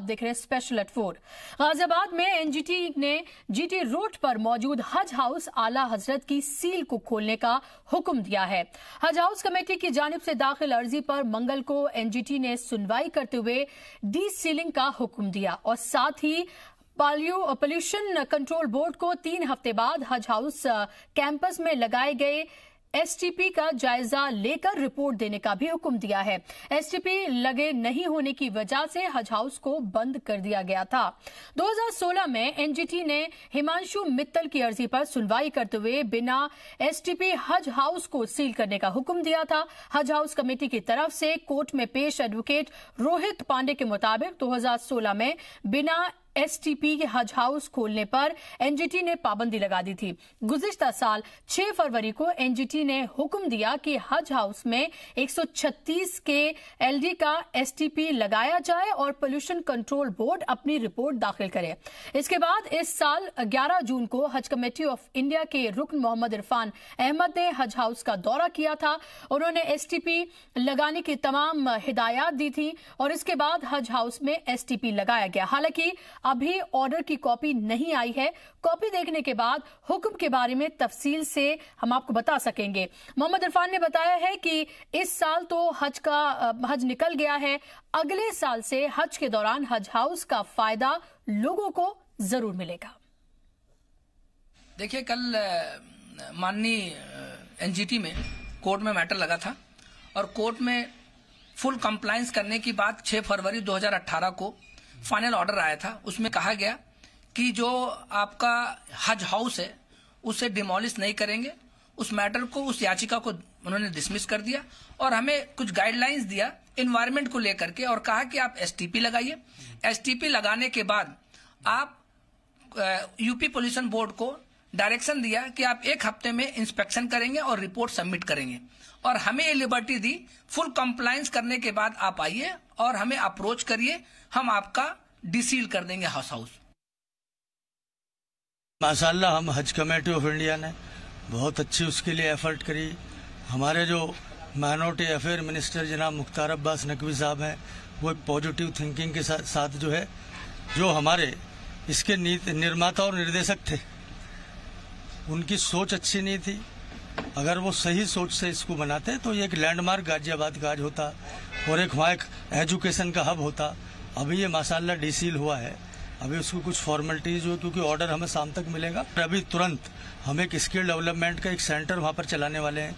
देख रहे हैं स्पेशल एट 4। गाजियाबाद में एनजीटी ने जीटी रोड पर मौजूद हज हाउस आला हजरत की सील को खोलने का हुक्म दिया है। हज हाउस कमेटी की जानिब से दाखिल अर्जी पर मंगल को एनजीटी ने सुनवाई करते हुए डी सीलिंग का हुक्म दिया और साथ ही पॉल्यूशन कंट्रोल बोर्ड को 3 हफ्ते बाद हज हाउस कैंपस में लगाए गए एसटीपी का जायजा लेकर रिपोर्ट देने का भी हुक्म दिया है। एसटीपी लगे नहीं होने की वजह से हज हाउस को बंद कर दिया गया था। 2016 में एनजीटी ने हिमांशु मित्तल की अर्जी पर सुनवाई करते हुए बिना एसटीपी हज हाउस को सील करने का हुक्म दिया था। हज हाउस कमेटी की तरफ से कोर्ट में पेश एडवोकेट रोहित पांडे के मुताबिक 2016 में बिना एसटीपी के हज हाउस खोलने पर एनजीटी ने पाबंदी लगा दी थी। गुज़िश्ता साल 6 फरवरी को एनजीटी ने हुक्म दिया कि हज हाउस में 136 के एलडी का एसटीपी लगाया जाए और पोल्यूशन कंट्रोल बोर्ड अपनी रिपोर्ट दाखिल करे। इसके बाद इस साल 11 जून को हज कमेटी ऑफ इंडिया के रुकन मोहम्मद इरफान अहमद ने हज हाउस का दौरा किया था। उन्होंने एसटीपी लगाने की तमाम हिदायत दी थी और इसके बाद हज हाउस में एसटीपी लगाया गया। हालांकि अभी ऑर्डर की कॉपी नहीं आई है। कॉपी देखने के बाद हुक्म के बारे में तफसील से हम आपको बता सकेंगे। मोहम्मद इरफान ने बताया है कि इस साल तो हज निकल गया है, अगले साल से हज के दौरान हज हाउस का फायदा लोगों को जरूर मिलेगा। देखिए, कल माननीय एनजीटी में कोर्ट में मैटर लगा था और कोर्ट में फुल कंप्लायंस करने की बात 6 फरवरी 2018 को फाइनल ऑर्डर आया था। उसमें कहा गया कि जो आपका हज हाउस है उसे डिमोलिश नहीं करेंगे। उस मैटर को, उस याचिका को उन्होंने डिसमिस कर दिया और हमें कुछ गाइडलाइंस दिया एनवायरनमेंट को लेकर के और कहा कि आप एसटीपी लगाइए। एसटीपी लगाने के बाद आप यूपी पोल्यूशन बोर्ड को डायरेक्शन दिया कि आप 1 हफ्ते में इंस्पेक्शन करेंगे और रिपोर्ट सबमिट करेंगे और हमें ये लिबर्टी दी, फुल कंप्लायंस करने के बाद आप आइए और हमें अप्रोच करिए, हम आपका डिसील कर देंगे हाउस। माशाल्लाह, हम हज कमेटी ऑफ इंडिया ने बहुत अच्छी उसके लिए एफर्ट करी। हमारे जो माइनॉरिटी अफेयर मिनिस्टर जनाब मुख्तार अब्बास नकवी साहब हैं, वो एक पॉजिटिव थिंकिंग के साथ जो है, जो हमारे इसके निर्माता और निर्देशक थे, उनकी सोच अच्छी नहीं थी। अगर वो सही सोच से इसको बनाते तो ये एक लैंडमार्क गाजियाबाद का आज होता और एक वहाँ एक एजुकेशन का हब होता। अभी ये माशाल्लाह डीसील हुआ है, अभी उसको कुछ फॉर्मेलिटीज हुई क्योंकि ऑर्डर हमें शाम तक मिलेगा। अभी तुरंत हम एक स्किल डेवलपमेंट का एक सेंटर वहाँ पर चलाने वाले हैं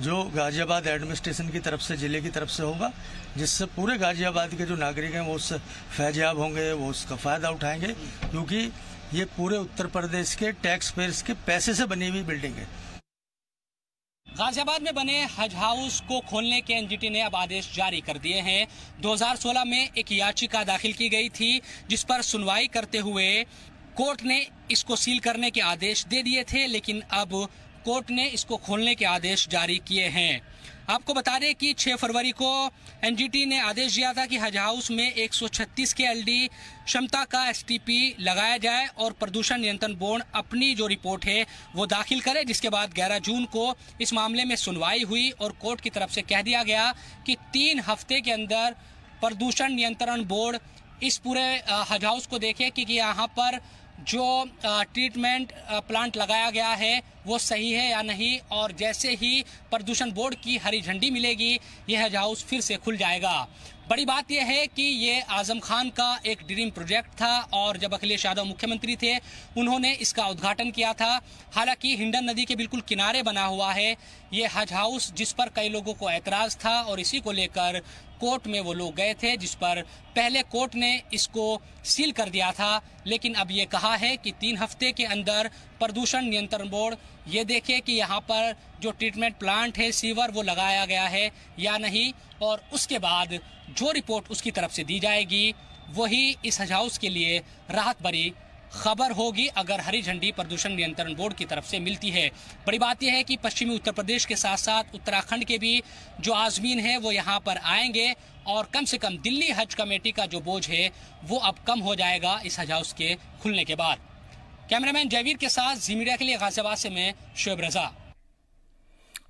जो गाजियाबाद एडमिनिस्ट्रेशन की तरफ से, जिले की तरफ से होगा, जिससे पूरे गाजियाबाद के जो नागरिक हैं वो उससे फैजियाब होंगे, वो उसका फायदा उठाएंगे क्योंकि ये पूरे उत्तर प्रदेश के टैक्स पेयर्स के पैसे से बनी हुई बिल्डिंग है। गाजियाबाद में बने हज हाउस को खोलने के एनजीटी ने अब आदेश जारी कर दिए हैं। 2016 में एक याचिका दाखिल की गई थी जिस पर सुनवाई करते हुए कोर्ट ने इसको सील करने के आदेश दे दिए थे, लेकिन अब कोर्ट ने इसको खोलने के आदेश जारी किए हैं। आपको बता दें कि 6 फरवरी को एनजीटी ने आदेश दिया था कि हज हाउस में 136 के एलडी क्षमता का एसटीपी लगाया जाए और प्रदूषण नियंत्रण बोर्ड अपनी जो रिपोर्ट है वो दाखिल करे, जिसके बाद 11 जून को इस मामले में सुनवाई हुई और कोर्ट की तरफ से कह दिया गया कि 3 हफ्ते के अंदर प्रदूषण नियंत्रण बोर्ड इस पूरे हज हाउस को देखे कि यहाँ पर जो ट्रीटमेंट प्लांट लगाया गया है वो सही है या नहीं, और जैसे ही प्रदूषण बोर्ड की हरी झंडी मिलेगी यह हज हाउस फिर से खुल जाएगा। बड़ी बात यह है कि ये आजम खान का एक ड्रीम प्रोजेक्ट था और जब अखिलेश यादव मुख्यमंत्री थे उन्होंने इसका उद्घाटन किया था। हालांकि हिंडन नदी के बिल्कुल किनारे बना हुआ है ये हज हाउस, जिस पर कई लोगों को ऐतराज था और इसी को लेकर कोर्ट में वो लोग गए थे, जिस पर पहले कोर्ट ने इसको सील कर दिया था, लेकिन अब ये कहा है कि 3 हफ्ते के अंदर प्रदूषण नियंत्रण बोर्ड ये देखे कि यहाँ पर जो ट्रीटमेंट प्लांट है, सीवर, वो लगाया गया है या नहीं, और उसके बाद जो रिपोर्ट उसकी तरफ से दी जाएगी वही इस हज हाउस के लिए राहत भरी खबर होगी अगर हरी झंडी प्रदूषण नियंत्रण बोर्ड की तरफ से मिलती है। बड़ी बात यह है कि पश्चिमी उत्तर प्रदेश के साथ साथ उत्तराखंड के भी जो आज़मीन है वो यहाँ पर आएंगे और कम से कम दिल्ली हज कमेटी का जो बोझ है वो अब कम हो जाएगा इस हज हाउस के खुलने के बाद। कैमरामैन जयवीर के साथ जी मीडिया के लिए गाजियाबाद से मैं शोएब रजा।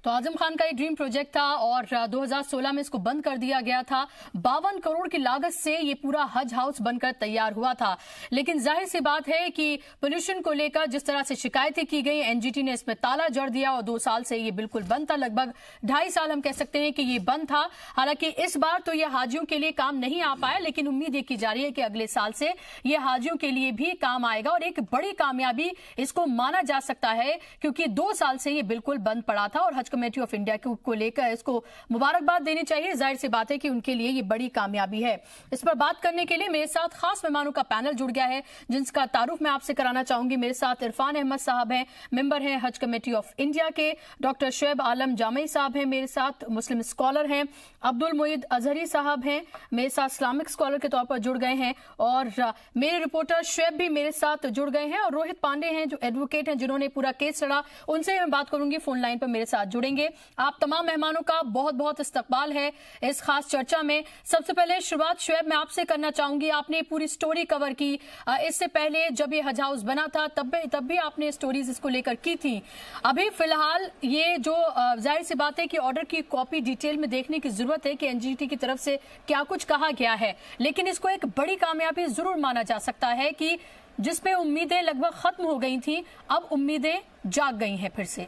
तो आजम खान का ये ड्रीम प्रोजेक्ट था और 2016 में इसको बंद कर दिया गया था। 52 करोड़ की लागत से ये पूरा हज हाउस बनकर तैयार हुआ था। लेकिन जाहिर सी बात है कि पोल्यूशन को लेकर जिस तरह से शिकायतें की गई, एनजीटी ने इसमें ताला जड़ दिया और 2 साल से ये बिल्कुल बंद था। लगभग 2.5 साल हम कह सकते हैं कि ये बंद था। हालांकि इस बार तो ये हाजियों के लिए काम नहीं आ पाया, लेकिन उम्मीद ये की जा रही है कि अगले साल से ये हाजियों के लिए भी काम आएगा और एक बड़ी कामयाबी इसको माना जा सकता है, क्योंकि 2 साल से ये बिल्कुल बंद पड़ा था और हज कमेटी ऑफ इंडिया को लेकर इसको मुबारकबाद देनी चाहिए। जाहिर सी बात है कि उनके लिए ये बड़ी कामयाबी है। इस पर बात करने के लिए मेरे साथ खास मेहमानों का पैनल जुड़ गया है, जिसका तारुफ मैं आपसे कराना चाहूंगी। मेरे साथ इरफान अहमद साहब हैं, मेंबर हैं हज कमेटी ऑफ इंडिया के। डॉक्टर शुएब आलम जामई साहब हैं मेरे साथ, मुस्लिम स्कॉलर हैं। अब्दुल मुईद अजहरी साहब हैं मेरे साथ, इस्लामिक स्कॉलर के तौर पर जुड़ गए हैं। और मेरे रिपोर्टर शुएब भी मेरे साथ जुड़ गए हैं। और रोहित पांडे हैं जो एडवोकेट हैं, जिन्होंने पूरा केस लड़ा, उनसे मैं बात करूंगी, फोन लाइन पर मेरे साथ जुड़ेंगे। आप तमाम मेहमानों का बहुत बहुत इस्तकबाल है इस खास चर्चा में। सबसे पहले शुरुआत शुएब मैं आपसे करना चाहूंगी। आपने पूरी स्टोरी कवर की, इससे पहले जब ये हज हाउस बना था तब भी आपने स्टोरीज इसको लेकर की थी। अभी फिलहाल ये जो जाहिर सी बात है कि ऑर्डर की कॉपी डिटेल में देखने की जरूरत है कि एनजीटी की तरफ से क्या कुछ कहा गया है, लेकिन इसको एक बड़ी कामयाबी जरूर माना जा सकता है कि जिसपे उम्मीदें लगभग खत्म हो गई थी, अब उम्मीदें जाग गई हैं फिर से।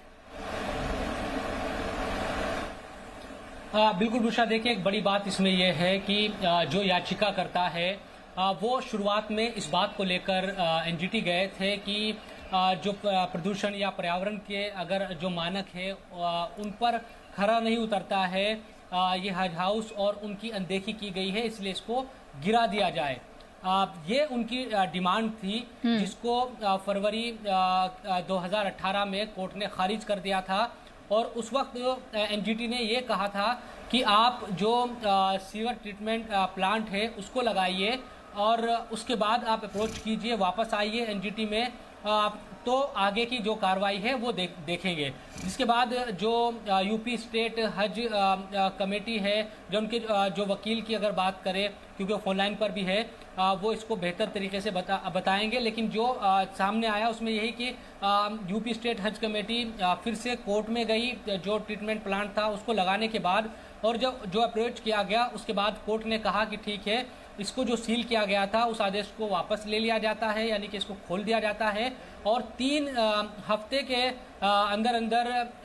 बिल्कुल बुशरा, देखिए एक बड़ी बात इसमें यह है कि जो याचिका करता है वो शुरुआत में इस बात को लेकर एनजीटी गए थे कि जो प्रदूषण या पर्यावरण के अगर जो मानक है उन पर खरा नहीं उतरता है ये हज हाउस और उनकी अनदेखी की गई है, इसलिए इसको गिरा दिया जाए। ये उनकी डिमांड थी, जिसको फरवरी 2018 में कोर्ट ने खारिज कर दिया था। और उस वक्त एनजीटी ने ये कहा था कि आप जो सीवर ट्रीटमेंट प्लांट है उसको लगाइए और उसके बाद आप अप्रोच कीजिए, वापस आइए एनजीटी में, तो आगे की जो कार्रवाई है वो देखेंगे। जिसके बाद जो यूपी स्टेट हज कमेटी है, जो उनके जो वकील की अगर बात करें, क्योंकि वो फोन लाइन पर भी है, वो इसको बेहतर तरीके से बताएंगे। लेकिन जो सामने आया उसमें यही कि यूपी स्टेट हज कमेटी फिर से कोर्ट में गई, जो ट्रीटमेंट प्लांट था उसको लगाने के बाद, और जो अप्रोच किया गया उसके बाद कोर्ट ने कहा कि ठीक है, इसको जो सील किया गया था उस आदेश को वापस ले लिया जाता है, यानी कि इसको खोल दिया जाता है। और 3 हफ्ते के अंदर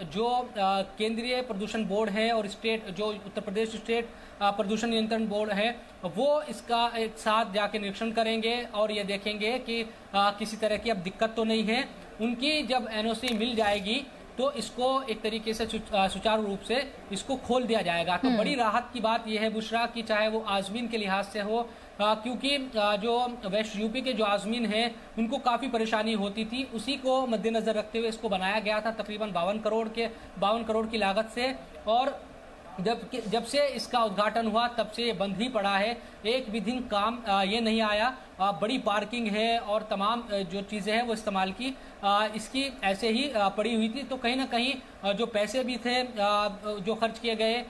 जो केंद्रीय प्रदूषण बोर्ड है और स्टेट जो उत्तर प्रदेश स्टेट प्रदूषण नियंत्रण बोर्ड है, वो इसका एक साथ जाके निरीक्षण करेंगे और ये देखेंगे कि किसी तरह की अब दिक्कत तो नहीं है। उनकी जब एनओसी मिल जाएगी तो इसको एक तरीके से सुचारू रूप से इसको खोल दिया जाएगा। तो बड़ी राहत की बात यह है बुशरा कि चाहे वो आजमीन के लिहाज से हो, क्योंकि जो वेस्ट यूपी के जो आजमीन हैं उनको काफ़ी परेशानी होती थी, उसी को मद्देनजर रखते हुए इसको बनाया गया था तकरीबन 52 करोड़ की लागत से। और जब से इसका उद्घाटन हुआ तब से ये बंद ही पड़ा है, एक भी दिन काम ये नहीं आया। बड़ी पार्किंग है और तमाम जो चीज़ें हैं वो इस्तेमाल की इसकी ऐसे ही पड़ी हुई थी। तो कहीं ना कहीं जो पैसे भी थे जो खर्च किए गए,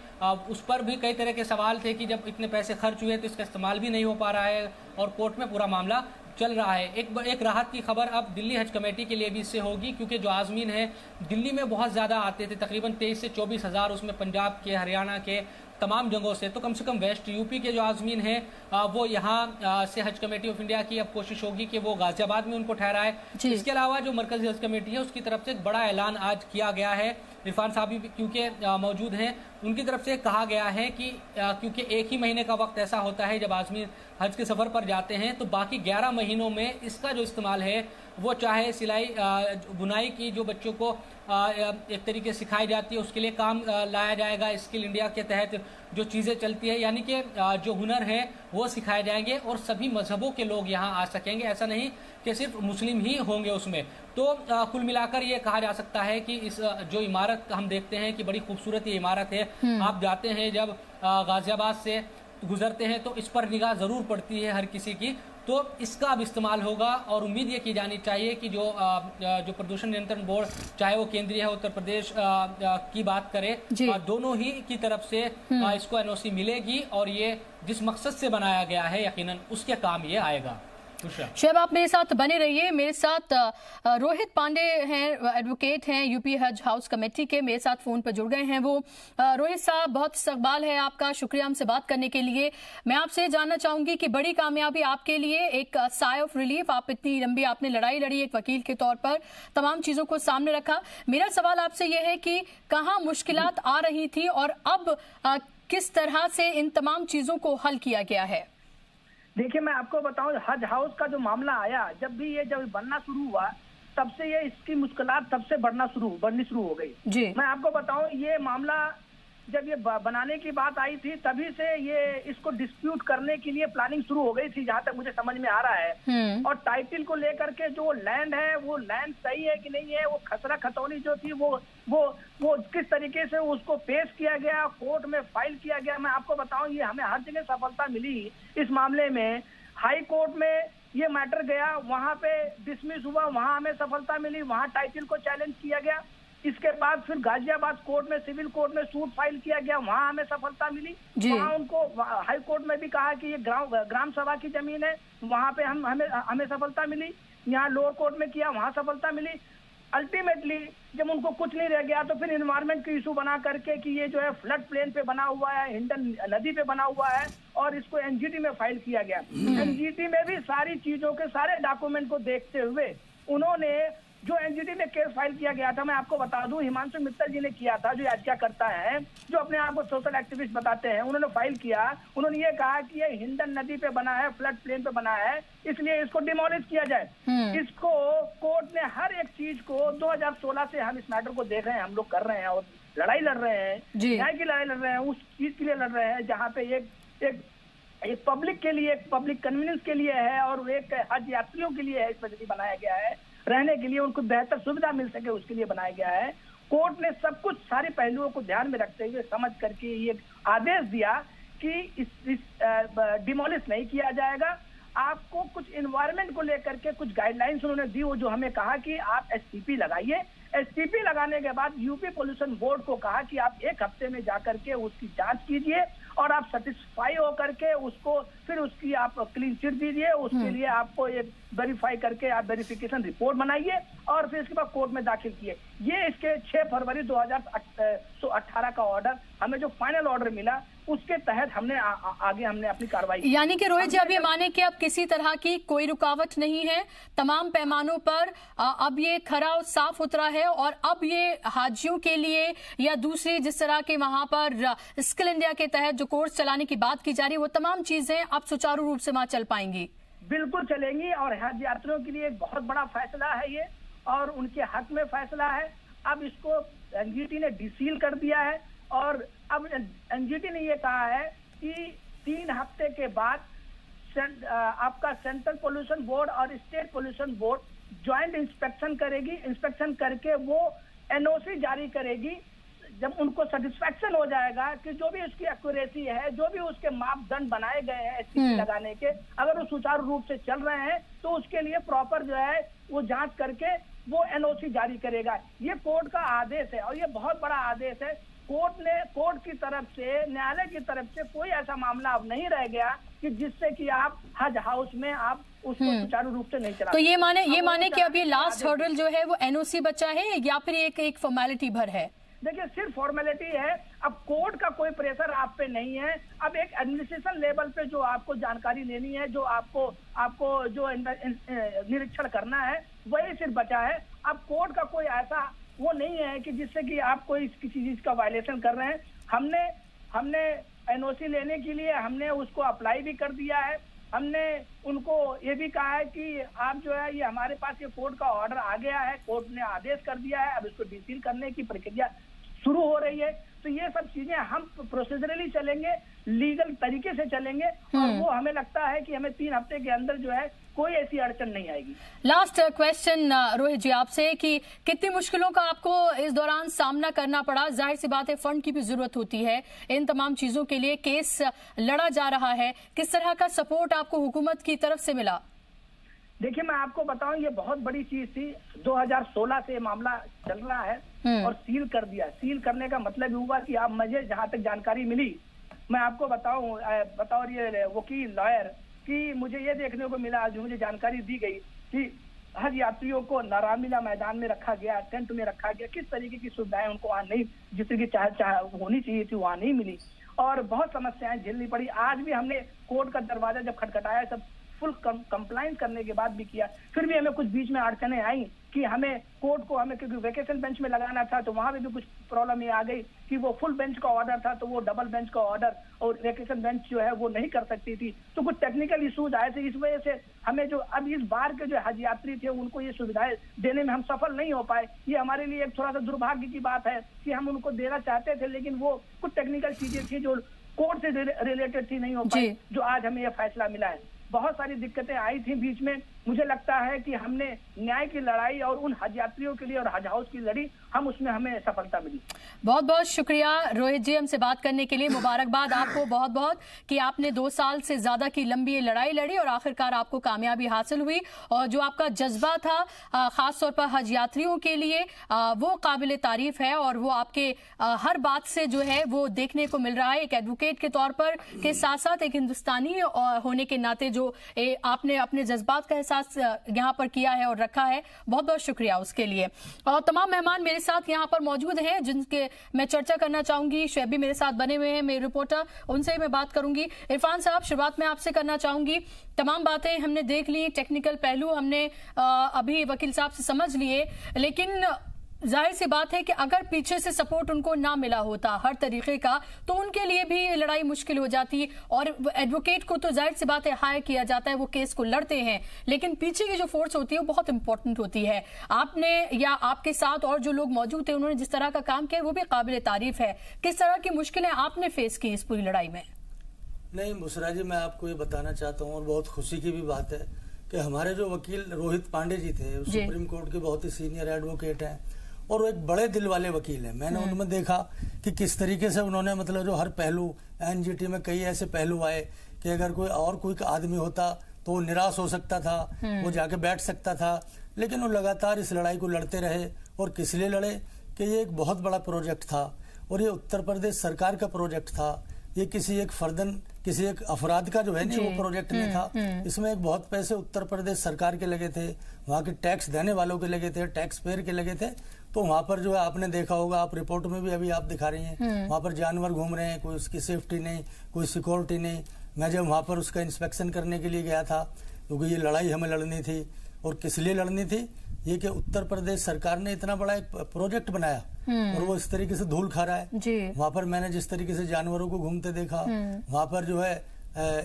उस पर भी कई तरह के सवाल थे कि जब इतने पैसे खर्च हुए तो इसका इस्तेमाल भी नहीं हो पा रहा है और कोर्ट में पूरा मामला चल रहा है। एक राहत की खबर अब दिल्ली हज कमेटी के लिए भी इससे होगी, क्योंकि जो आजमीन है दिल्ली में बहुत ज़्यादा आते थे, तकरीबन 23 से 24 हज़ार, उसमें पंजाब के, हरियाणा के तमाम जगहों से। तो कम से कम वेस्ट यूपी के जो आजमीन हैं वो यहाँ से हज कमेटी ऑफ इंडिया की अब कोशिश होगी कि वो गाजियाबाद में उनको ठहराए। इसके अलावा जो मरकजी हज कमेटी है उसकी तरफ से एक बड़ा ऐलान आज किया गया है। इरफान साहब भी क्योंकि मौजूद हैं, उनकी तरफ से कहा गया है कि क्योंकि एक ही महीने का वक्त ऐसा होता है जब आजमी हज के सफ़र पर जाते हैं, तो बाकी 11 महीनों में इसका जो इस्तेमाल है वो चाहे सिलाई बुनाई की जो बच्चों को एक तरीके सिखाई जाती है उसके लिए काम लाया जाएगा। स्किल इंडिया के तहत जो चीज़ें चलती है, यानी कि जो हुनर है वो सिखाए जाएंगे और सभी मजहबों के लोग यहाँ आ सकेंगे, ऐसा नहीं कि सिर्फ मुस्लिम ही होंगे उसमें। तो कुल मिलाकर ये कहा जा सकता है कि इस जो इमारत हम देखते हैं कि बड़ी खूबसूरत ये इमारत है, आप जाते हैं जब गाजियाबाद से गुजरते हैं तो इस पर निगाह ज़रूर पड़ती है हर किसी की। तो इसका अब इस्तेमाल होगा और उम्मीद ये की जानी चाहिए कि जो प्रदूषण नियंत्रण बोर्ड, चाहे वो केंद्रीय है उत्तर प्रदेश की बात करे, दोनों ही की तरफ से इसको एनओसी मिलेगी और ये जिस मकसद से बनाया गया है यकीनन उसके काम ये आएगा। शोएब, आप मेरे साथ बने रहिए। मेरे साथ रोहित पांडे हैं, एडवोकेट हैं, यूपी हज हाउस कमेटी के, मेरे साथ फोन पर जुड़ गए हैं वो। रोहित साहब, बहुत इस्तकबाल है आपका, शुक्रिया हमसे बात करने के लिए। मैं आपसे जानना चाहूंगी कि बड़ी कामयाबी आपके लिए, एक साय ऑफ रिलीफ, आप इतनी लंबी आपने लड़ाई लड़ी एक वकील के तौर पर, तमाम चीजों को सामने रखा। मेरा सवाल आपसे यह है कि कहाँ मुश्किलात आ रही थी और अब किस तरह से इन तमाम चीजों को हल किया गया है? देखिए, मैं आपको बताऊं, हज हाउस का जो मामला आया, जब बनना शुरू हुआ, तब से ये इसकी मुश्किलात तब से बढ़नी शुरू हो गई जी। मैं आपको बताऊं, ये मामला जब ये बनाने की बात आई थी, तभी से ये इसको डिस्प्यूट करने के लिए प्लानिंग शुरू हो गई थी, जहां तक मुझे समझ में आ रहा है। और टाइटल को लेकर के जो लैंड है, वो लैंड सही है कि नहीं है, वो खसरा खतौनी जो थी वो किस तरीके से उसको पेश किया गया, कोर्ट में फाइल किया गया। मैं आपको बताऊं, ये हमें हर जगह सफलता मिली इस मामले में। हाई कोर्ट में ये मैटर गया, वहां पे डिसमिस हुआ, वहां हमें सफलता मिली, वहां टाइटल को चैलेंज किया गया। इसके बाद फिर गाजियाबाद कोर्ट में, सिविल कोर्ट में सूट फाइल किया गया, वहां हमें सफलता मिली। वहां उनको हाई कोर्ट में भी कहा कि ये ग्राम सभा की जमीन है, वहां पे हमें सफलता मिली। यहाँ लोअर कोर्ट में किया, वहां सफलता मिली। अल्टीमेटली जब उनको कुछ नहीं रह गया, तो फिर एनवायरमेंट की इशू बना करके कि ये जो है फ्लड प्लेन पे बना हुआ है, हिंडन नदी पे बना हुआ है, और इसको एनजीटी में फाइल किया गया। एनजीटी में भी सारी चीजों के सारे डॉक्यूमेंट को देखते हुए उन्होंने जो एनजीटी में केस फाइल किया गया था, मैं आपको बता दूं, हिमांशु मित्तल जी ने किया था, जो याचिका करता है, जो अपने आप को सोशल एक्टिविस्ट बताते हैं, उन्होंने फाइल किया। उन्होंने ये कहा कि ये हिंडन नदी पे बना है, फ्लड प्लेन पे बना है, इसलिए इसको डिमोलिश किया जाए। इसको कोर्ट ने हर एक चीज को 2016 से हम इस मैटर को देख रहे हैं, हम लोग कर रहे हैं और लड़ाई लड़ रहे हैं, न्याय की लड़ाई लड़ रहे हैं, उस चीज के लिए लड़ रहे हैं जहाँ पे एक पब्लिक के लिए, एक पब्लिक कन्वीनियंस के लिए है, और एक हज यात्रियों के लिए है, स्पेशली बनाया गया है, रहने के लिए उनको बेहतर सुविधा मिल सके उसके लिए बनाया गया है। कोर्ट ने सब कुछ, सारे पहलुओं को ध्यान में रखते हुए समझ करके ये आदेश दिया कि इस डिमोलिश नहीं किया जाएगा। आपको कुछ एनवायरनमेंट को लेकर के कुछ गाइडलाइंस उन्होंने दी, वो जो हमें कहा कि आप एसटीपी लगाइए। एसटीपी लगाने के बाद यूपी पोल्यूशन बोर्ड को कहा कि आप 1 हफ्ते में जाकर के उसकी जांच कीजिए, और आप सेटिस्फाई होकर के उसको फिर उसकी आप क्लीन चिट दीजिए। उसके लिए आपको ये वेरीफाई करके आप वेरिफिकेशन रिपोर्ट बनाइए, और फिर इसके बाद कोर्ट में दाखिल किए। ये इसके 6 फरवरी 2018 का ऑर्डर, हमें जो फाइनल ऑर्डर मिला, उसके तहत हमने आगे अपनी कार्रवाई। यानी कि रोहित जी, अब ये माने कि अब किसी तरह की कोई रुकावट नहीं है, तमाम पैमानों पर अब ये खरा और साफ उतरा है, और अब ये हाजियों के लिए या दूसरी जिस तरह के वहां पर स्किल इंडिया के तहत जो कोर्स चलाने की बात की जा रही है, वो तमाम चीजें अब सुचारू रूप से वहां चल पाएंगी? बिल्कुल चलेंगी, और हज यात्रियों के लिए एक बहुत बड़ा फैसला है ये, और उनके हक में फैसला है। अब इसको एनजीटी ने डिसील कर दिया है, और अब एनजीटी ने ये कहा है कि 3 हफ्ते के बाद आपका सेंट्रल पोल्यूशन बोर्ड और state pollution board joint inspection करेगी। इंस्पेक्शन करके वो एनओसी जारी करेगी। जब उनको सेटिस्फैक्शन हो जाएगा कि जो भी उसकी एक्यूरेसी है, जो भी उसके मापदंड बनाए गए हैं एसटीपी लगाने के, अगर वो सुचारू रूप से चल रहे हैं, तो उसके लिए प्रॉपर जो है वो जांच करके वो एनओसी जारी करेगा। ये कोर्ट का आदेश है, और ये बहुत बड़ा आदेश है। कोर्ट की तरफ से, न्यायालय की तरफ से कोई ऐसा मामला अब नहीं रह गया कि जिससे कि आप हज हाउस में आप उसको सुचारू रूप से नहीं चला। तो ये माने कि अब ये लास्ट हर्डल जो है वो एनओसी बचा है, या फिर एक फॉर्मेलिटी भर है? देखिए, सिर्फ फॉर्मेलिटी है। अब कोर्ट का कोई प्रेशर आप पे नहीं है। अब एक एडमिनिस्ट्रेशन लेवल पे जो आपको जानकारी लेनी है, जो आपको जो निरीक्षण करना है, वही सिर्फ बचा है। अब कोर्ट का कोई ऐसा वो नहीं है कि जिससे कि आप कोई किसी चीज का वायलेशन कर रहे हैं। हमने एनओसी लेने के लिए हमने उसको अप्लाई भी कर दिया है। हमने उनको ये भी कहा है कि आप जो है, ये हमारे पास ये कोर्ट का ऑर्डर आ गया है, कोर्ट ने आदेश कर दिया है, अब इसको डिसील करने की प्रक्रिया शुरू हो रही है। तो ये सब चीजें हम प्रोसीजरली चलेंगे, लीगल तरीके से चलेंगे, और वो हमें लगता है कि हमें 3 हफ्ते के अंदर जो है कोई ऐसी अड़चन नहीं आएगी। लास्ट क्वेश्चन रोहित जी आपसे, कि कितनी मुश्किलों का आपको इस दौरान सामना करना पड़ा? जाहिर सी बात है, फंड की भी जरूरत होती है इन तमाम चीजों के लिए, केस लड़ा जा रहा है, किस तरह का सपोर्ट आपको हुकूमत की तरफ से मिला? देखिए, मैं आपको बताऊं, ये बहुत बड़ी चीज थी। 2016 से मामला चल रहा है, और सील कर दिया। सील करने का मतलब हुआ कि आप, मुझे जहां तक जानकारी मिली, मैं आपको बताऊं, ये वकील, लॉयर कि मुझे ये देखने को मिला, जो मुझे जानकारी दी गई कि हज यात्रियों को नारामिला मैदान में रखा गया, टेंट में रखा गया, किस तरीके की सुविधाएं उनको वहाँ नहीं, जिस तरीके की होनी चाहिए थी वहाँ नहीं मिली और बहुत समस्याएं झेलनी पड़ी। आज भी हमने कोर्ट का दरवाजा जब खटखटाया, सब फुल कंप्लाइंस करने के बाद भी किया, फिर भी हमें कुछ बीच में अड़चने आई कि हमें कोर्ट को क्योंकि वेकेशन बेंच में लगाना था तो वहां पे भी कुछ प्रॉब्लम ये आ गई कि वो फुल बेंच का ऑर्डर था तो वो डबल बेंच का ऑर्डर और वेकेशन बेंच जो है वो नहीं कर सकती थी, तो कुछ टेक्निकल इश्यूज आए थे। इस वजह से हमें जो अब इस बार के जो हज यात्री थे उनको ये सुविधाएं देने में हम सफल नहीं हो पाए। ये हमारे लिए एक थोड़ा सा दुर्भाग्य की बात है कि हम उनको देना चाहते थे, लेकिन वो कुछ टेक्निकल चीजें थी जो कोर्ट से रिलेटेड थी, नहीं हो पाई, जो आज हमें यह फैसला मिला है। बहुत सारी दिक्कतें आई थी बीच में। मुझे लगता है कि हमने न्याय की लड़ाई और उन हज यात्रियों के लिए और हज हाउस की लड़ी, हम उसमें हमें सफलता मिली। बहुत बहुत शुक्रिया रोहित जी हमसे बात करने के लिए। मुबारकबाद आपको बहुत बहुत कि आपने 2 साल से ज्यादा की लंबी लड़ाई लड़ी और आखिरकार आपको कामयाबी हासिल हुई और जो आपका जज्बा था खासतौर पर हज यात्रियों के लिए वो काबिल तारीफ है और वो आपके हर बात से जो है वो देखने को मिल रहा है। एक एडवोकेट के तौर पर के साथ साथ एक हिंदुस्तानी होने के नाते जो आपने अपने जज्बात का यहाँ पर किया है और रखा है, बहुत बहुत शुक्रिया उसके लिए। और तमाम मेहमान मेरे साथ यहाँ पर मौजूद हैं जिनके मैं चर्चा करना चाहूंगी। शैबी मेरे साथ बने हुए हैं, मेरे रिपोर्टर, उनसे मैं बात करूंगी। इरफान साहब, शुरुआत में आपसे करना चाहूंगी। तमाम बातें हमने देख ली, टेक्निकल पहलू हमने अभी वकील साहब से समझ लिए, लेकिन जाहिर सी बात है कि अगर पीछे से सपोर्ट उनको ना मिला होता हर तरीके का तो उनके लिए भी लड़ाई मुश्किल हो जाती और एडवोकेट को तो जाहिर सी बात है हायर किया जाता है, वो केस को लड़ते हैं, लेकिन पीछे की जो फोर्स होती है वो बहुत इंपॉर्टेंट होती है। आपने या आपके साथ और जो लोग मौजूद थे उन्होंने जिस तरह का काम किया वो भी काबिल तारीफ है। किस तरह की मुश्किलें आपने फेस की इस पूरी लड़ाई में? नहीं बुशरा जी, मैं आपको ये बताना चाहता हूँ और बहुत खुशी की भी बात है कि हमारे जो वकील रोहित पांडे जी थे, सुप्रीम कोर्ट के बहुत ही सीनियर एडवोकेट हैं और वो एक बड़े दिल वाले वकील हैं। मैंने उनमें देखा कि किस तरीके से उन्होंने मतलब जो हर पहलू, एनजीटी में कई ऐसे पहलू आए कि अगर कोई आदमी होता तो वो निराश हो सकता था, वो जाके बैठ सकता था, लेकिन वो लगातार इस लड़ाई को लड़ते रहे। और किस लिए लड़े कि ये एक बहुत बड़ा प्रोजेक्ट था और ये उत्तर प्रदेश सरकार का प्रोजेक्ट था, ये किसी एक अफराद का जो है नहीं वो प्रोजेक्ट नहीं था। इसमें एक बहुत पैसे उत्तर प्रदेश सरकार के लगे थे, वहाँ के टैक्स देने वालों के लगे थे, टैक्स पेयर के लगे थे। तो वहाँ पर जो है आपने देखा होगा, आप रिपोर्ट में भी अभी आप दिखा रही हैं, वहाँ पर जानवर घूम रहे हैं, कोई उसकी सेफ्टी नहीं, कोई सिक्योरिटी नहीं। मैं जब वहाँ पर उसका इंस्पेक्शन करने के लिए गया था, क्योंकि ये लड़ाई हमें लड़नी थी और किस लिए लड़नी थी, ये कि उत्तर प्रदेश सरकार ने इतना बड़ा एक प्रोजेक्ट बनाया और वो इस तरीके से धूल खा रहा है। वहाँ पर मैंने जिस तरीके से जानवरों को घूमते देखा, वहाँ पर जो है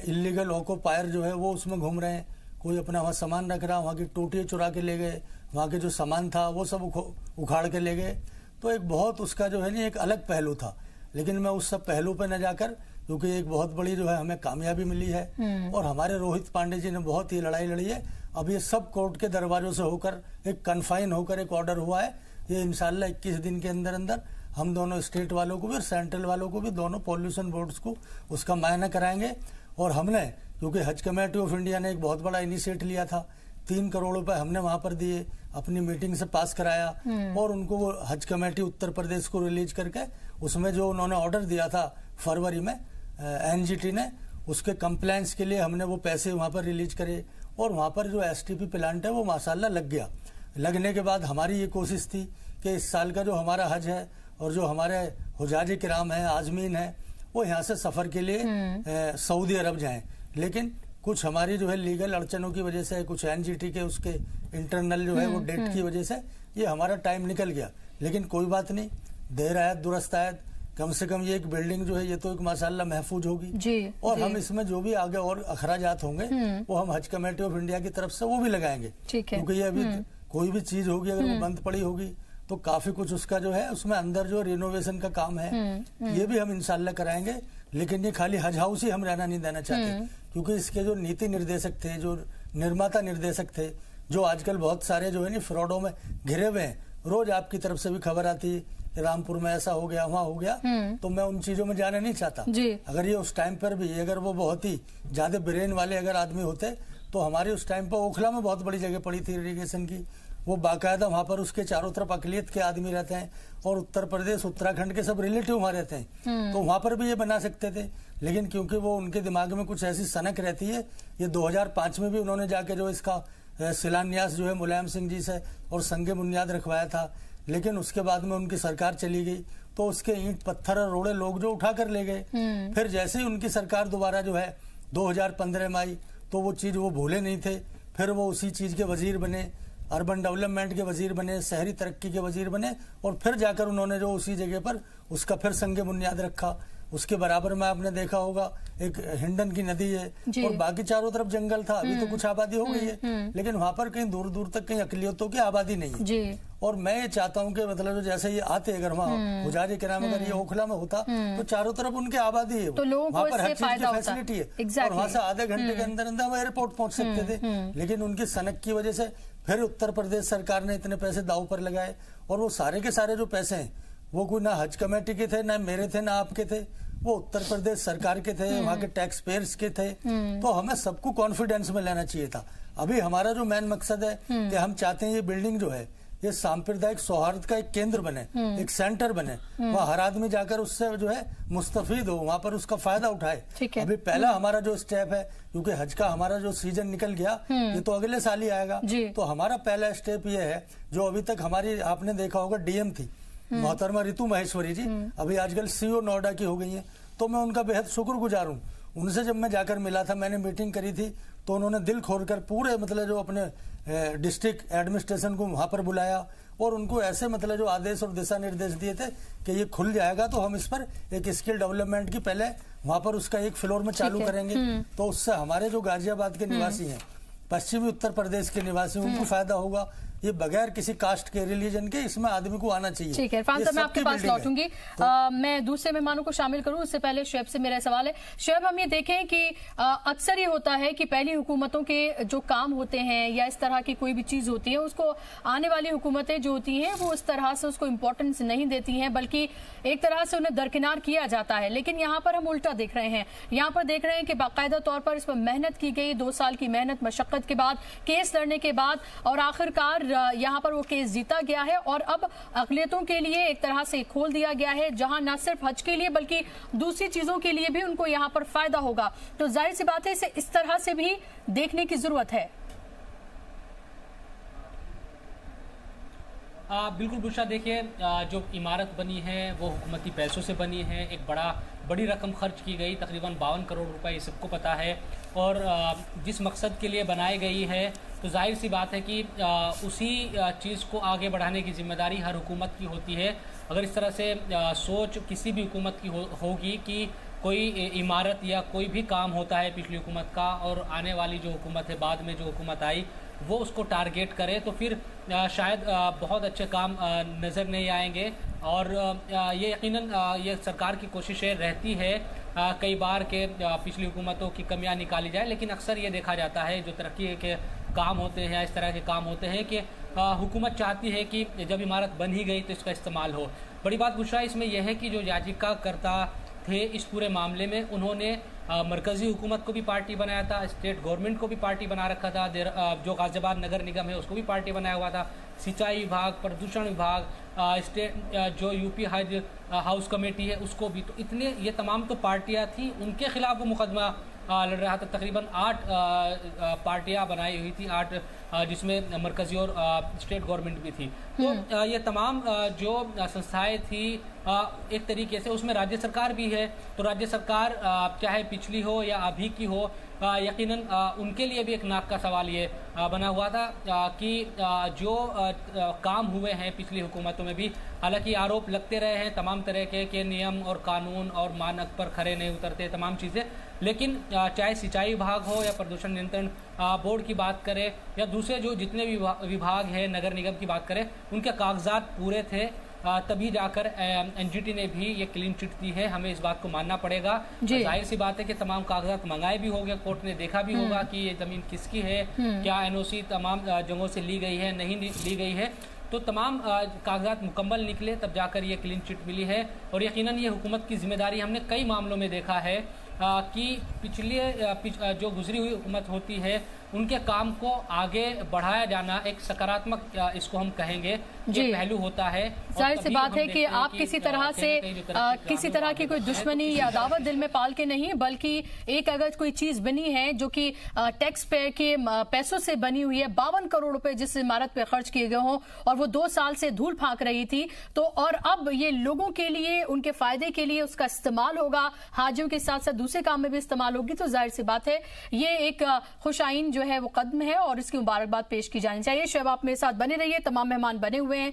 इलीगल ऑक्यूपायर जो है वो उसमें घूम रहे हैं, कोई अपना वहाँ सामान रख रहा, वहाँ की टोटियाँ चुरा के ले गए, वहाँ के जो सामान था वो सब उखाड़ के ले गए। तो एक बहुत उसका जो है नहीं एक अलग पहलू था, लेकिन मैं उस सब पहलू पे न जाकर, क्योंकि एक बहुत बड़ी जो है हमें कामयाबी मिली है और हमारे रोहित पांडे जी ने बहुत ही लड़ाई लड़ी है। अब ये सब कोर्ट के दरवाजों से होकर एक कन्फाइन होकर एक ऑर्डर हुआ है। ये इंशाल्लाह 21 दिन के अंदर अंदर हम दोनों स्टेट वालों को भी और सेंट्रल वालों को भी, दोनों पॉल्यूशन बोर्ड्स को उसका मुआयना कराएंगे। और हमने, क्योंकि हज कमेटी ऑफ इंडिया ने एक बहुत बड़ा इनिशिएटिव लिया था, 3 करोड़ रुपए हमने वहां पर दिए, अपनी मीटिंग से पास कराया और उनको वो हज कमेटी उत्तर प्रदेश को रिलीज करके उसमें जो उन्होंने ऑर्डर दिया था फरवरी में एनजीटी ने, उसके कंप्लायंस के लिए हमने वो पैसे वहां पर रिलीज करे और वहां पर जो एसटीपी प्लांट है वो माशाल्लाह लग गया। लगने के बाद हमारी ये कोशिश थी कि इस साल का जो हमारा हज है और जो हमारे हुजाज किराम है, आजमीन है, वो यहाँ से सफर के लिए सऊदी अरब जाएं, लेकिन कुछ हमारी जो है लीगल अड़चनों की वजह से, कुछ एनजीटी के उसके इंटरनल जो है वो डेट की वजह से ये हमारा टाइम निकल गया। लेकिन कोई बात नहीं, देर आयत दुरुस्त आयत, कम से कम ये एक बिल्डिंग जो है ये तो एक माशाल्लाह महफूज होगी जी, और जी। हम इसमें जो भी आगे और अखराजात होंगे वो हम हज कमेटी ऑफ इंडिया की तरफ से वो भी लगाएंगे, क्योंकि ये अभी कोई भी चीज होगी अगर वो बंद पड़ी होगी तो काफी कुछ उसका जो है उसमें अंदर जो रिनोवेशन का काम है ये भी हम इंशाल्लाह कराएंगे। लेकिन ये खाली हज हाउस ही हम रहना नहीं देना चाहते, क्योंकि इसके जो नीति निर्देशक थे, जो निर्माता निर्देशक थे, जो आजकल बहुत सारे जो है ना फ्रॉडों में घिरे हुए हैं, रोज आपकी तरफ से भी खबर आती कि रामपुर में ऐसा हो गया, वहाँ हो गया, तो मैं उन चीजों में जाना नहीं चाहता। अगर ये उस टाइम पर भी अगर वो बहुत ही ज्यादा ब्रेन वाले अगर आदमी होते तो हमारे उस टाइम पर ओखला में बहुत बड़ी जगह पड़ी थी इरिगेशन की, वो बाकायदा वहाँ पर उसके चारों तरफ अकलियत के आदमी रहते हैं और उत्तर प्रदेश उत्तराखंड के सब रिलेटिव वहाँ रहते हैं, तो वहाँ पर भी ये बना सकते थे। लेकिन क्योंकि वो उनके दिमाग में कुछ ऐसी सनक रहती है, ये 2005 में भी उन्होंने जाके जो इसका शिलान्यास जो है मुलायम सिंह जी से और संगे बुनियाद रखवाया था, लेकिन उसके बाद में उनकी सरकार चली गई तो उसके ईंट पत्थर और रोड़े लोग जो उठा कर ले गए। फिर जैसे ही उनकी सरकार दोबारा जो है 2015 में आई तो वो चीज वो भूले नहीं थे, फिर वो उसी चीज के वजीर बने, अर्बन डेवलपमेंट के वजीर बने, शहरी तरक्की के वजीर बने, और फिर जाकर उन्होंने जो उसी जगह पर उसका फिर संगे बुनियाद रखा। उसके बराबर में आपने देखा होगा एक हिंडन की नदी है और बाकी चारों तरफ जंगल था, अभी तो कुछ आबादी हो गई है, लेकिन वहां पर कहीं दूर दूर तक कहीं अकलियतों की आबादी नहीं है। और मैं ये चाहता हूं कि मतलब जो जैसे ये आते अगर वहाँ हुजारी के नाम अगर ये ओखला में होता तो चारों तरफ उनके आबादी है, तो वहाँ पर हर चीज की फैसिलिटी है और वहां से आधे घंटे के अंदर अंदर हम एयरपोर्ट पहुंच सकते थे। लेकिन उनकी सनक की वजह से फिर उत्तर प्रदेश सरकार ने इतने पैसे दाव पर लगाए, और वो सारे के सारे जो पैसे हैं वो कोई ना हज कमेटी के थे, ना मेरे थे, ना आपके थे, वो उत्तर प्रदेश सरकार के थे, वहाँ के टैक्स पेयर्स के थे। तो हमें सबको कॉन्फिडेंस में लेना चाहिए था। अभी हमारा जो मेन मकसद है कि हम चाहते हैं ये बिल्डिंग जो है ये सांप्रदायिक सौहार्द का एक केंद्र बने, एक सेंटर बने, वहाँ हर आदमी जाकर उससे जो है मुस्तफीद हो, वहाँ पर उसका फायदा उठाए। अभी पहला हमारा जो स्टेप है, क्योंकि हज का हमारा जो सीजन निकल गया ये तो अगले साल ही आएगा, तो हमारा पहला स्टेप ये है, जो अभी तक हमारी आपने देखा होगा डीएम थी मोहतरमा रितु महेश्वरी जी, अभी आजकल सीओ नोएडा की हो गई है, तो मैं उनका बेहद शुक्रगुजार हूँ। उनसे जब मैं जाकर मिला था, मैंने मीटिंग करी थी, तो उन्होंने दिल खोलकर पूरे मतलब जो अपने डिस्ट्रिक्ट एडमिनिस्ट्रेशन को वहां पर बुलाया और उनको ऐसे मतलब जो आदेश और दिशा निर्देश दिए थे कि ये खुल जाएगा तो हम इस पर एक स्किल डेवलपमेंट की पहले वहां पर उसका एक फ्लोर में चालू करेंगे, तो उससे हमारे जो गाजियाबाद के निवासी हैं, पश्चिमी उत्तर प्रदेश के निवासी, उनको फायदा होगा। ये बगैर किसी कास्ट के, रिलीजन के, इसमें आदमी को आना चाहिए। ठीक है इरफान साहब, मैं आपके पास लौटूंगी। मैं दूसरे मेहमानों को शामिल करूं उससे पहले शुएब से मेरा सवाल है। शुएब, हम ये देखें कि अक्सर ये होता है कि पहली हुकूमतों के जो काम होते हैं या इस तरह की कोई भी चीज होती है, उसको आने वाली हुकूमतें जो होती हैं वो उस तरह से उसको इम्पोर्टेंस नहीं देती हैं, बल्कि एक तरह से उन्हें दरकिनार किया जाता है। लेकिन यहाँ पर हम उल्टा देख रहे हैं, यहाँ पर देख रहे हैं कि बाकायदा तौर पर इस पर मेहनत की गई, 2 साल की मेहनत मशक्कत के बाद, केस लड़ने के बाद, और आखिरकार यहाँ पर वो केस जीता गया है और अब अक़लियतों के लिए एक तरह से खोल दिया गया है, जहां न सिर्फ हज के लिए बल्कि दूसरी चीजों के लिए भी उनको यहाँ पर फायदा होगा। तो जाहिर सी बात है इसे इस तरह से भी देखने की जरूरत है। बिल्कुल बुशरा, देखिए जो इमारत बनी है वो हुकूमती पैसों से बनी है, एक बड़ी रकम खर्च की गई, तकरीबन 52 करोड़ रुपए, ये सबको पता है, और जिस मकसद के लिए बनाई गई है तो जाहिर सी बात है कि उसी चीज़ को आगे बढ़ाने की जिम्मेदारी हर हुकूमत की होती है। अगर इस तरह से सोच किसी भी हुकूमत की होगी कि कोई इमारत या कोई भी काम होता है पिछली हुकूमत का और आने वाली जो हुकूमत है, बाद में जो हुकूमत आई, वो उसको टारगेट करे, तो फिर शायद बहुत अच्छे काम नज़र नहीं आएंगे। और ये यकीनन ये सरकार की कोशिशें रहती है कई बार के पिछली हुकूमतों की कमियां निकाली जाए, लेकिन अक्सर ये देखा जाता है जो तरक्की के काम होते हैं, इस तरह के काम होते हैं कि हुकूमत चाहती है कि जब इमारत बन ही गई तो इसका इस्तेमाल हो। बड़ी बात बुशरा इसमें यह है कि जो याचिकाकर्ता थे इस पूरे मामले में, उन्होंने मरकजी हुकूमत को भी पार्टी बनाया था, स्टेट गवर्नमेंट को भी पार्टी बना रखा था, जो गाजियाबाद नगर निगम है उसको भी पार्टी बनाया हुआ था, सिंचाई विभाग, प्रदूषण विभाग, स्टेट जो यूपी हज हाउस कमेटी है उसको भी। तो इतने ये तमाम तो पार्टियां थी, उनके खिलाफ वो मुकदमा लड़ रहा था। तकरीबन 8 पार्टियां बनाई हुई थी, 8 जिसमें मरकजी और स्टेट गवर्नमेंट भी थी। तो ये तमाम जो संस्थाएं थी एक तरीके से उसमें राज्य सरकार भी है, तो राज्य सरकार चाहे पिछली हो या अभी की हो, यकीनन उनके लिए भी एक नाक का सवाल ये बना हुआ था कि जो काम हुए हैं पिछली हुकूमतों में भी, हालांकि आरोप लगते रहे हैं तमाम तरह के नियम और कानून और मानक पर खरे नहीं उतरते, तमाम चीज़ें, लेकिन चाहे सिंचाई विभाग हो या प्रदूषण नियंत्रण बोर्ड की बात करें या दूसरे जो जितने भी विभाग हैं, नगर निगम की बात करें, उनके कागजात पूरे थे, तभी जाकर एनजीटी ने भी ये क्लीन चिट दी है। हमें इस बात को मानना पड़ेगा। जाहिर सी बात है कि तमाम कागजात मंगाए भी हो गए, कोर्ट ने देखा भी होगा कि ये जमीन किसकी है, क्या एनओसी तमाम जगहों से ली गई है, नहीं ली गई है, तो तमाम कागजात मुकम्मल निकले, तब जाकर ये क्लीन चिट मिली है। और यकीनन ये हुकूमत की जिम्मेदारी, हमने कई मामलों में देखा है कि पिछले जो गुजरी हुई हुकूमत होती है उनके काम को आगे बढ़ाया जाना एक सकारात्मक इसको हम कहेंगे ये पहलू होता है। जाहिर सी बात है कि आप किसी तरह से किसी तरह की कोई दुश्मनी या अदावत दिल में पाल के नहीं, बल्कि एक अगर कोई चीज बनी है जो कि टैक्स पेयर के पैसों से बनी हुई है, 52 करोड़ रुपए जिस इमारत पे खर्च किए गए हों और वो 2 साल से धूल फांक रही थी, तो और अब ये लोगों के लिए उनके फायदे के लिए उसका इस्तेमाल होगा, हाजियों के साथ साथ दूसरे काम में भी इस्तेमाल होगी, तो जाहिर सी बात है ये एक खुशाइन जो है वो कदम है और इसकी मुबारकबाद पेश की जानी चाहिए। शोएब आप मेरे साथ बने रहिए, तमाम मेहमान बने हुए हैं।